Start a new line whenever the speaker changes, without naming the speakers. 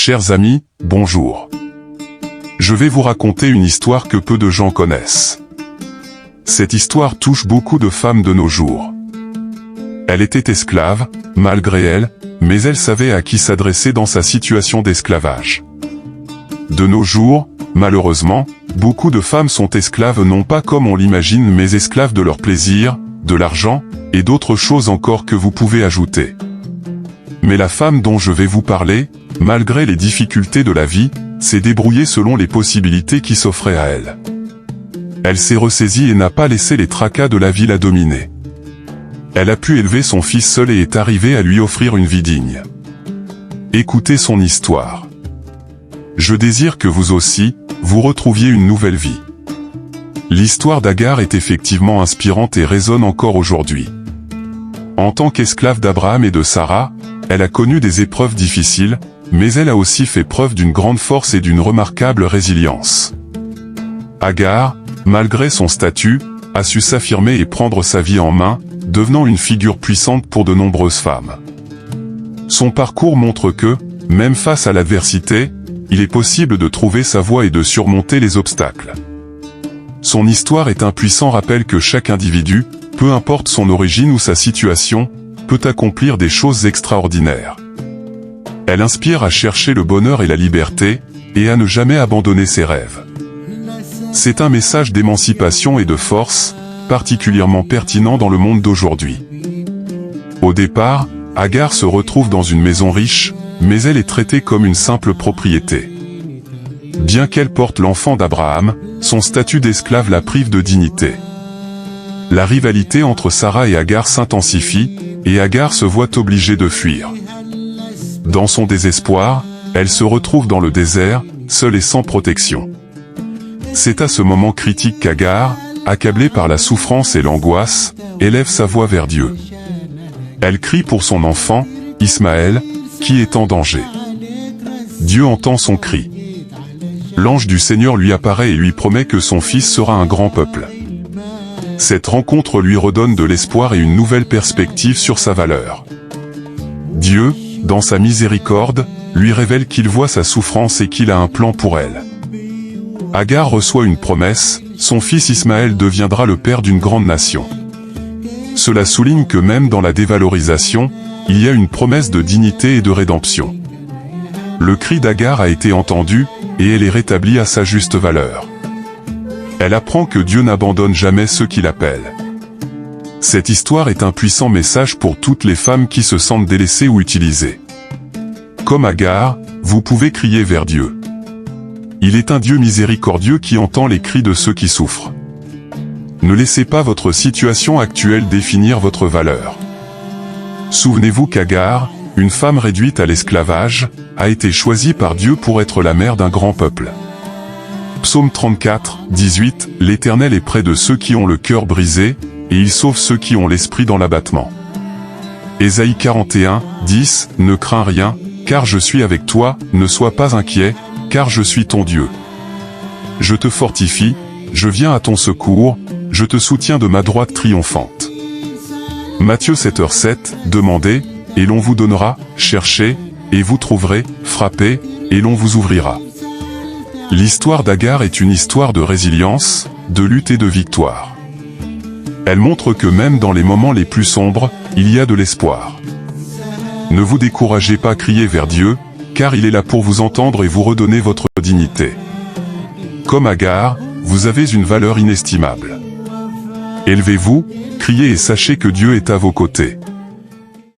Chers amis, bonjour. Je vais vous raconter une histoire que peu de gens connaissent. Cette histoire touche beaucoup de femmes de nos jours. Elle était esclave, malgré elle, mais elle savait à qui s'adresser dans sa situation d'esclavage. De nos jours, malheureusement, beaucoup de femmes sont esclaves non pas comme on l'imagine mais esclaves de leur plaisir, de l'argent, et d'autres choses encore que vous pouvez ajouter. Mais la femme dont je vais vous parler, malgré les difficultés de la vie, s'est débrouillée selon les possibilités qui s'offraient à elle. Elle s'est ressaisie et n'a pas laissé les tracas de la vie la dominer. Elle a pu élever son fils seul et est arrivée à lui offrir une vie digne. Écoutez son histoire. Je désire que vous aussi, vous retrouviez une nouvelle vie. L'histoire d'Agar est effectivement inspirante et résonne encore aujourd'hui. En tant qu'esclave d'Abraham et de Sarah, elle a connu des épreuves difficiles, mais elle a aussi fait preuve d'une grande force et d'une remarquable résilience. Agar, malgré son statut, a su s'affirmer et prendre sa vie en main, devenant une figure puissante pour de nombreuses femmes. Son parcours montre que, même face à l'adversité, il est possible de trouver sa voie et de surmonter les obstacles. Son histoire est un puissant rappel que chaque individu, peu importe son origine ou sa situation, peut accomplir des choses extraordinaires. Elle inspire à chercher le bonheur et la liberté, et à ne jamais abandonner ses rêves. C'est un message d'émancipation et de force, particulièrement pertinent dans le monde d'aujourd'hui. Au départ, Agar se retrouve dans une maison riche, mais elle est traitée comme une simple propriété. Bien qu'elle porte l'enfant d'Abraham, son statut d'esclave la prive de dignité. La rivalité entre Sarah et Agar s'intensifie, et Agar se voit obligée de fuir. Dans son désespoir, elle se retrouve dans le désert, seule et sans protection. C'est à ce moment critique qu'Agar, accablée par la souffrance et l'angoisse, élève sa voix vers Dieu. Elle crie pour son enfant, Ismaël, qui est en danger. Dieu entend son cri. L'ange du Seigneur lui apparaît et lui promet que son fils sera un grand peuple. Cette rencontre lui redonne de l'espoir et une nouvelle perspective sur sa valeur. Dieu, dans sa miséricorde, lui révèle qu'il voit sa souffrance et qu'il a un plan pour elle. Agar reçoit une promesse, son fils Ismaël deviendra le père d'une grande nation. Cela souligne que même dans la dévalorisation, il y a une promesse de dignité et de rédemption. Le cri d'Agar a été entendu, et elle est rétablie à sa juste valeur. Elle apprend que Dieu n'abandonne jamais ceux qui l'appellent. Cette histoire est un puissant message pour toutes les femmes qui se sentent délaissées ou utilisées. Comme Agar, vous pouvez crier vers Dieu. Il est un Dieu miséricordieux qui entend les cris de ceux qui souffrent. Ne laissez pas votre situation actuelle définir votre valeur. Souvenez-vous qu'Agar, une femme réduite à l'esclavage, a été choisie par Dieu pour être la mère d'un grand peuple. Psaume 34, 18, l'Éternel est près de ceux qui ont le cœur brisé, et il sauve ceux qui ont l'esprit dans l'abattement. Ésaïe 41, 10, ne crains rien, car je suis avec toi, ne sois pas inquiet, car je suis ton Dieu. Je te fortifie, je viens à ton secours, je te soutiens de ma droite triomphante. Matthieu 7h7, demandez, et l'on vous donnera, cherchez, et vous trouverez, frappez, et l'on vous ouvrira. L'histoire d'Agar est une histoire de résilience, de lutte et de victoire. Elle montre que même dans les moments les plus sombres, il y a de l'espoir. Ne vous découragez pas, criez vers Dieu, car il est là pour vous entendre et vous redonner votre dignité. Comme Agar, vous avez une valeur inestimable. Élevez-vous, criez et sachez que Dieu est à vos côtés.